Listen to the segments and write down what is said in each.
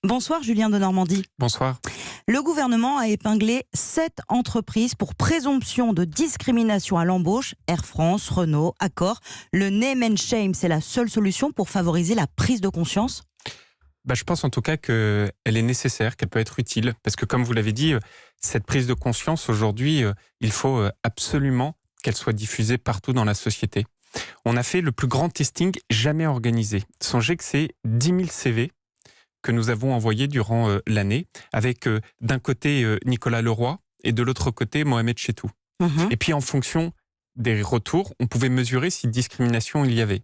Bonsoir Julien de Normandie. Bonsoir. Le gouvernement a épinglé 7 entreprises pour présomption de discrimination à l'embauche. Air France, Renault, Accor. Le name and shame, c'est la seule solution pour favoriser la prise de conscience ? Je pense en tout cas qu'elle est nécessaire, qu'elle peut être utile. Parce que comme vous l'avez dit, cette prise de conscience aujourd'hui, il faut absolument qu'elle soit diffusée partout dans la société. On a fait le plus grand testing jamais organisé. Songez que c'est 10 000 CV que nous avons envoyés durant l'année, avec d'un côté Nicolas Leroy et de l'autre côté Mohamed Chetou. Et puis en fonction des retours, on pouvait mesurer si discrimination il y avait.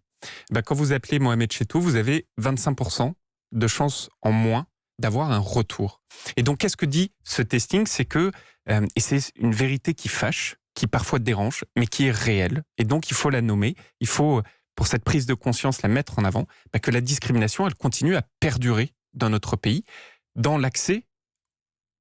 Quand vous appelez Mohamed Chetou, vous avez 25% de chances en moins d'avoir un retour. Et donc qu'est-ce que dit ce testing ? C'est que, et c'est une vérité qui fâche, qui parfois dérange, mais qui est réelle. Et donc il faut la nommer, il faut, pour cette prise de conscience, la mettre en avant, que la discrimination, elle continue à perdurer dans notre pays, dans l'accès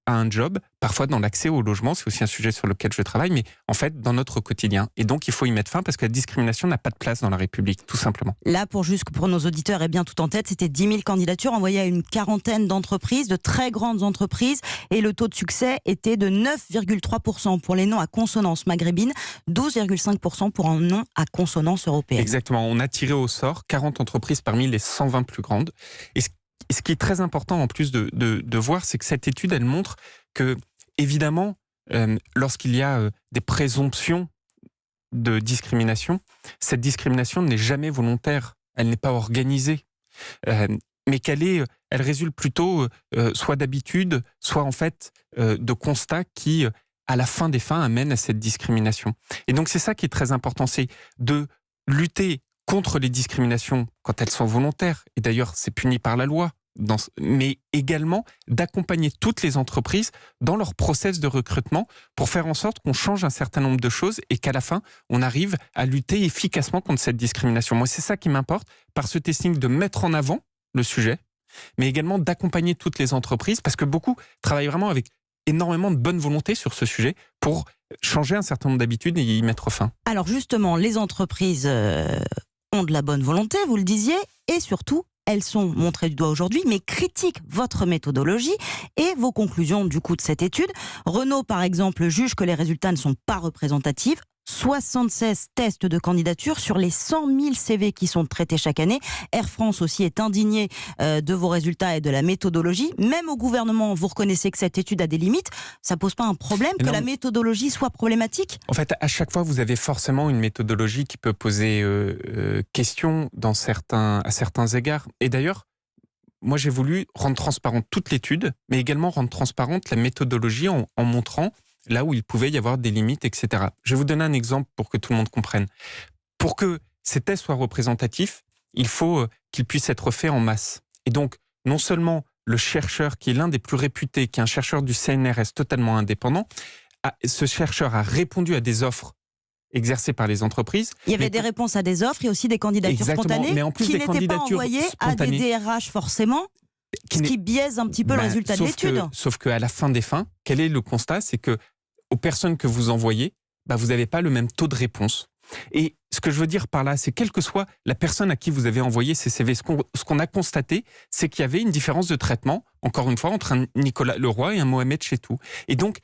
à un job, parfois dans l'accès au logement, c'est aussi un sujet sur lequel je travaille, mais en fait dans notre quotidien. Et donc il faut y mettre fin parce que la discrimination n'a pas de place dans la République, tout simplement. Là, pour nos auditeurs aient bien tout en tête, c'était 10 000 candidatures envoyées à une quarantaine d'entreprises, de très grandes entreprises, et le taux de succès était de 9,3% pour les noms à consonance maghrébine, 12,5% pour un nom à consonance européenne. Exactement, on a tiré au sort 40 entreprises parmi les 120 plus grandes. Et ce qui est très important en plus de voir, c'est que cette étude, elle montre que, évidemment, lorsqu'il y a des présomptions de discrimination, cette discrimination n'est jamais volontaire, elle n'est pas organisée, mais elle résulte plutôt soit d'habitude, soit en fait de constats qui, à la fin des fins, amènent à cette discrimination. Et donc c'est ça qui est très important, c'est de lutter contre les discriminations quand elles sont volontaires, et d'ailleurs c'est puni par la loi, mais également d'accompagner toutes les entreprises dans leur process de recrutement pour faire en sorte qu'on change un certain nombre de choses et qu'à la fin, on arrive à lutter efficacement contre cette discrimination. Moi, c'est ça qui m'importe, par ce testing, de mettre en avant le sujet, mais également d'accompagner toutes les entreprises, parce que beaucoup travaillent vraiment avec énormément de bonne volonté sur ce sujet pour changer un certain nombre d'habitudes et y mettre fin. Alors justement, les entreprises ont de la bonne volonté, vous le disiez, et surtout, elles sont montrées du doigt aujourd'hui, mais critiquent votre méthodologie et vos conclusions du coup de cette étude. Renault, par exemple, juge que les résultats ne sont pas représentatifs. 76 tests de candidature sur les 100 000 CV qui sont traités chaque année. Air France aussi est indigné de vos résultats et de la méthodologie. Même au gouvernement, vous reconnaissez que cette étude a des limites. Ça pose pas un problème que la méthodologie soit problématique ? En fait, à chaque fois, vous avez forcément une méthodologie qui peut poser question à certains égards. Et d'ailleurs, moi, j'ai voulu rendre transparente toute l'étude, mais également rendre transparente la méthodologie en montrant là où il pouvait y avoir des limites, etc. Je vais vous donner un exemple pour que tout le monde comprenne. Pour que ces tests soient représentatifs, il faut qu'ils puissent être faits en masse. Et donc, non seulement le chercheur, qui est l'un des plus réputés, qui est un chercheur du CNRS totalement indépendant, ce chercheur a répondu à des offres exercées par les entreprises. Il y avait des réponses à des offres et aussi des candidatures spontanées mais en plus qui n'étaient pas envoyées à des DRH forcément, ce qui biaise un petit peu le résultat de l'étude. Sauf qu'à la fin des fins, quel est le constat ? C'est que aux personnes que vous envoyez, vous n'avez pas le même taux de réponse. Et ce que je veux dire par là, c'est quelle que soit la personne à qui vous avez envoyé ces CV, ce qu'on a constaté, c'est qu'il y avait une différence de traitement, encore une fois, entre un Nicolas Leroy et un Mohamed Chetou. Et donc,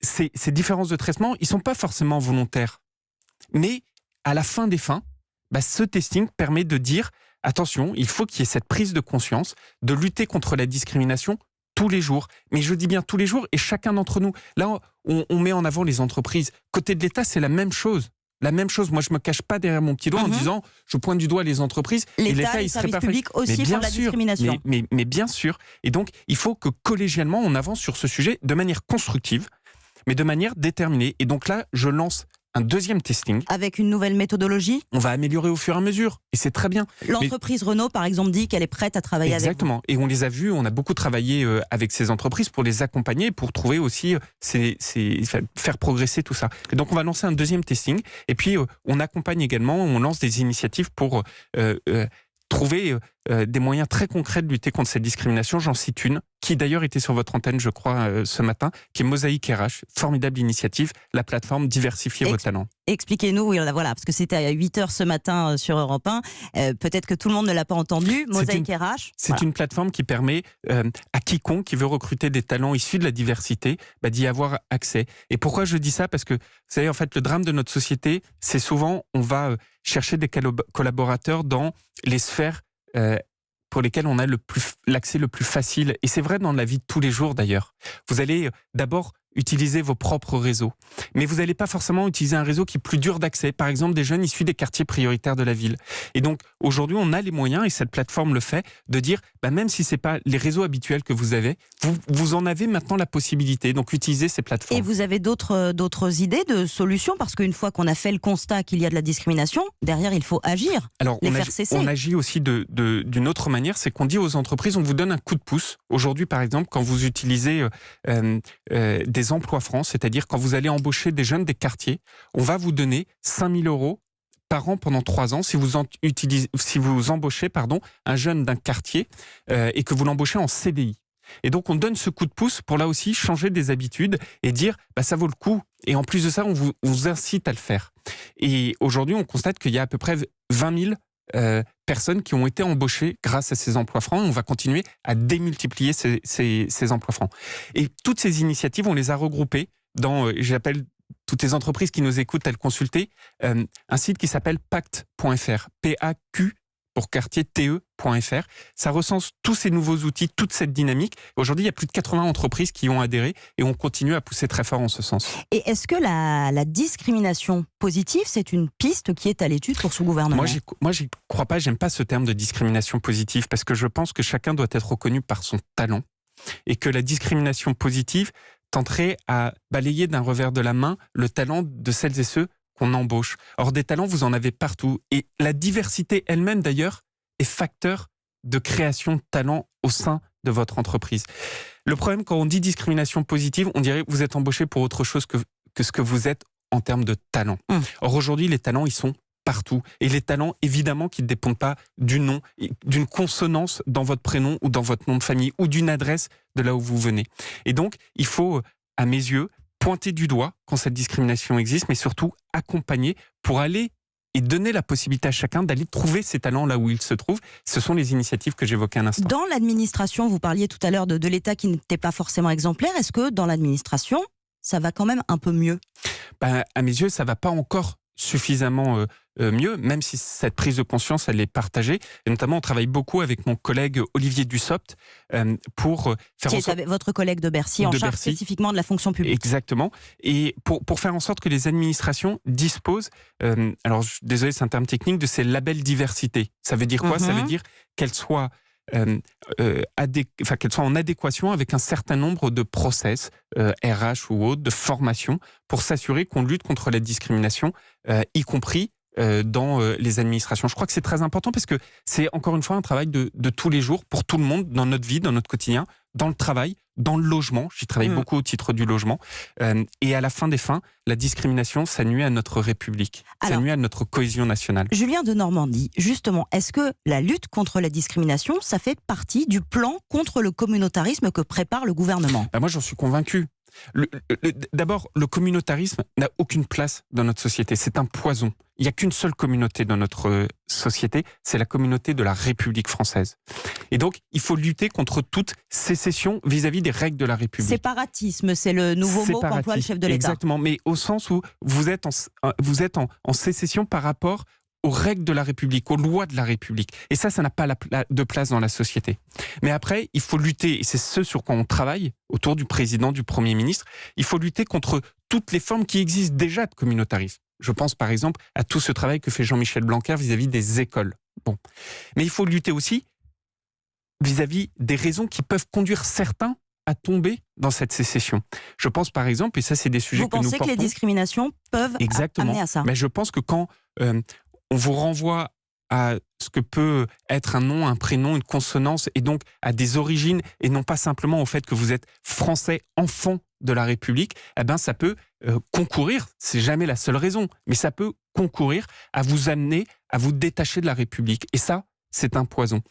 ces différences de traitement, ils ne sont pas forcément volontaires. Mais à la fin des fins, ce testing permet de dire, attention, il faut qu'il y ait cette prise de conscience, de lutter contre la discrimination tous les jours, mais je dis bien tous les jours, et chacun d'entre nous. Là, on met en avant les entreprises. Côté de l'État, c'est la même chose. La même chose. Moi, je me cache pas derrière mon petit doigt en disant, je pointe du doigt les entreprises. L'État, les services publics aussi font de la discrimination. Mais bien sûr. Et donc, il faut que collégialement, on avance sur ce sujet de manière constructive, mais de manière déterminée. Et donc là, je lance un deuxième testing. Avec une nouvelle méthodologie ? On va améliorer au fur et à mesure, et c'est très bien. L'entreprise Renault, par exemple, dit qu'elle est prête à travailler avec vous. Exactement, et on les a vus, on a beaucoup travaillé avec ces entreprises pour les accompagner, pour trouver aussi, faire progresser tout ça. Et donc on va lancer un deuxième testing, et puis on accompagne également, on lance des initiatives pour trouver des moyens très concrets de lutter contre cette discrimination. J'en cite une, qui d'ailleurs était sur votre antenne, je crois, ce matin, qui est Mosaïque RH, formidable initiative, la plateforme Diversifier vos talents. Expliquez-nous, voilà, parce que c'était à 8h ce matin sur Europe 1. Peut-être que tout le monde ne l'a pas entendu. Mosaïque RH. C'est une plateforme qui permet à quiconque qui veut recruter des talents issus de la diversité d'y avoir accès. Et pourquoi je dis ça ? Parce que, vous savez, en fait, le drame de notre société, c'est souvent, on va chercher des collaborateurs dans les sphères pour lesquelles on a l'accès le plus facile. Et c'est vrai dans la vie de tous les jours, d'ailleurs. Vous allez d'abord utiliser vos propres réseaux. Mais vous n'allez pas forcément utiliser un réseau qui est plus dur d'accès, par exemple des jeunes issus des quartiers prioritaires de la ville. Et donc, aujourd'hui, on a les moyens, et cette plateforme le fait, de dire, même si ce n'est pas les réseaux habituels que vous avez, vous en avez maintenant la possibilité. Donc, utilisez ces plateformes. Et vous avez d'autres idées de solutions ? Parce qu'une fois qu'on a fait le constat qu'il y a de la discrimination, derrière, il faut agir, alors, les faire cesser. On agit aussi d'une autre manière, c'est qu'on dit aux entreprises, on vous donne un coup de pouce. Aujourd'hui, par exemple, quand vous utilisez des emplois francs, c'est-à-dire quand vous allez embaucher des jeunes des quartiers, on va vous donner 5 000 € par an pendant 3 ans si vous embauchez un jeune d'un quartier et que vous l'embauchez en CDI. Et donc on donne ce coup de pouce pour là aussi changer des habitudes et dire ça vaut le coup. Et en plus de ça, on vous incite à le faire. Et aujourd'hui, on constate qu'il y a à peu près 20 000 personnes qui ont été embauchées grâce à ces emplois francs. On va continuer à démultiplier ces emplois francs. Et toutes ces initiatives, on les a regroupées dans, j'appelle toutes les entreprises qui nous écoutent à le consulter, un site qui s'appelle pact.fr, P-A-Q pour quartier TE.fr. Ça recense tous ces nouveaux outils, toute cette dynamique. Aujourd'hui, il y a plus de 80 entreprises qui ont adhéré et on continue à pousser très fort en ce sens. Et est-ce que la discrimination positive, c'est une piste qui est à l'étude pour ce gouvernement ? Moi, j'y crois pas. J'aime pas ce terme de discrimination positive parce que je pense que chacun doit être reconnu par son talent et que la discrimination positive tenterait à balayer d'un revers de la main le talent de celles et ceux qu'on embauche. Or, des talents, vous en avez partout. Et la diversité elle-même, d'ailleurs, est facteur de création de talents au sein de votre entreprise. Le problème, quand on dit discrimination positive, on dirait que vous êtes embauché pour autre chose que ce que vous êtes en termes de talent. Or, aujourd'hui, les talents, ils sont partout. Et les talents, évidemment, qui ne dépendent pas du nom, d'une consonance dans votre prénom ou dans votre nom de famille ou d'une adresse de là où vous venez. Et donc, il faut, à mes yeux, pointer du doigt quand cette discrimination existe, mais surtout accompagner pour aller et donner la possibilité à chacun d'aller trouver ses talents là où il se trouve. Ce sont les initiatives que j'évoquais un instant. Dans l'administration, vous parliez tout à l'heure de l'État qui n'était pas forcément exemplaire. Est-ce que dans l'administration, ça va quand même un peu mieux ? À mes yeux, ça ne va pas encore suffisamment mieux, même si cette prise de conscience, elle est partagée. Et notamment, on travaille beaucoup avec mon collègue Olivier Dussopt pour faire en sorte... votre collègue de Bercy, en charge spécifiquement de la fonction publique. Exactement. Et pour faire en sorte que les administrations disposent, désolé, c'est un terme technique, de ces labels diversité. Ça veut dire quoi ? Ça veut dire qu'elles soient... qu'elles soient en adéquation avec un certain nombre de process, RH ou autres, de formation, pour s'assurer qu'on lutte contre la discrimination, y compris dans les administrations. Je crois que c'est très important parce que c'est encore une fois un travail de tous les jours pour tout le monde, dans notre vie, dans notre quotidien, dans le travail, dans le logement. J'y travaille beaucoup au titre du logement. Et à la fin des fins, la discrimination, ça nuit à notre République. Ça nuit à notre cohésion nationale. Julien de Normandie, justement, est-ce que la lutte contre la discrimination, ça fait partie du plan contre le communautarisme que prépare le gouvernement ? Moi, j'en suis convaincu. D'abord, le communautarisme n'a aucune place dans notre société. C'est un poison. Il n'y a qu'une seule communauté dans notre société, c'est la communauté de la République française. Et donc, il faut lutter contre toute sécession vis-à-vis des règles de la République. Séparatisme, c'est le nouveau mot qu'emploie le chef de l'État. Exactement, mais au sens où vous êtes en sécession par rapport aux règles de la République, aux lois de la République. Et ça n'a pas de place dans la société. Mais après, il faut lutter, et c'est ce sur quoi on travaille, autour du président, du Premier ministre, il faut lutter contre toutes les formes qui existent déjà de communautarisme. Je pense par exemple à tout ce travail que fait Jean-Michel Blanquer vis-à-vis des écoles. Bon. Mais il faut lutter aussi vis-à-vis des raisons qui peuvent conduire certains à tomber dans cette sécession. Je pense par exemple, et ça c'est des sujets que nous portons... Vous pensez que les discriminations peuvent amener à ça ? Mais je pense que quand on vous renvoie à ce que peut être un nom, un prénom, une consonance, et donc à des origines, et non pas simplement au fait que vous êtes français, enfant de la République, ça peut concourir, c'est jamais la seule raison, mais ça peut concourir à vous amener à vous détacher de la République. Et ça c'est un poison.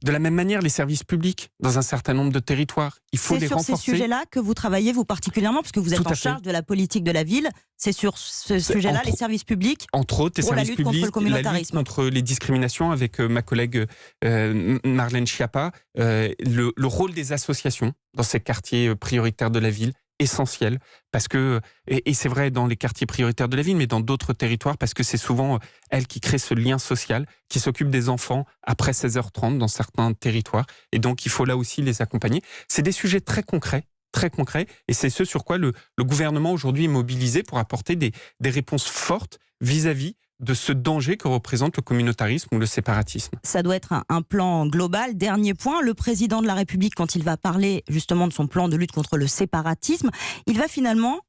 De la même manière, les services publics, dans un certain nombre de territoires, il faut les renforcer. C'est sur ces sujets-là que vous travaillez, vous particulièrement, parce que vous êtes en charge de la politique de la ville. C'est sur ce sujet-là, les services publics, entre autres, les services publics, contre le communautarisme. la lutte contre les discriminations avec ma collègue Marlène Schiappa, le rôle des associations dans ces quartiers prioritaires de la ville, essentiel, parce que, et c'est vrai dans les quartiers prioritaires de la ville, mais dans d'autres territoires, parce que c'est souvent elles qui créent ce lien social, qui s'occupent des enfants après 16h30 dans certains territoires, et donc il faut là aussi les accompagner. C'est des sujets très concrets, et c'est ce sur quoi le gouvernement aujourd'hui est mobilisé pour apporter des réponses fortes vis-à-vis de ce danger que représente le communautarisme ou le séparatisme. Ça doit être un plan global. Dernier point, le président de la République, quand il va parler justement de son plan de lutte contre le séparatisme, il va finalement,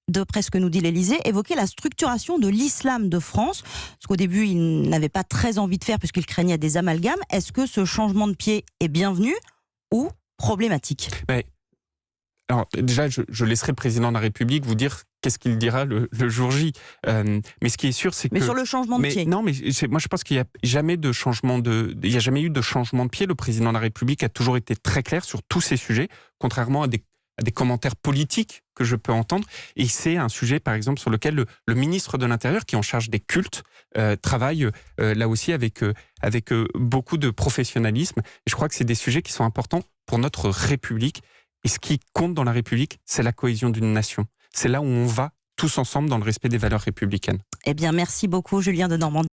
d'après ce que nous dit l'Élysée, évoquer la structuration de l'islam de France, ce qu'au début il n'avait pas très envie de faire puisqu'il craignait des amalgames. Est-ce que ce changement de pied est bienvenu ou problématique ? Alors déjà, je laisserai le président de la République vous dire qu'est-ce qu'il dira le jour J. Mais ce qui est sûr, c'est que... Mais sur le changement de pied. Non, mais moi je pense qu'il n'y a jamais eu de changement de pied. Le président de la République a toujours été très clair sur tous ces sujets, contrairement à des commentaires politiques que je peux entendre. Et c'est un sujet, par exemple, sur lequel le ministre de l'Intérieur, qui est en charge des cultes, travaille là aussi avec beaucoup de professionnalisme. Et je crois que c'est des sujets qui sont importants pour notre République. Et ce qui compte dans la République, c'est la cohésion d'une nation. C'est là où on va tous ensemble dans le respect des valeurs républicaines. Eh bien, merci beaucoup, Julien Denormandie.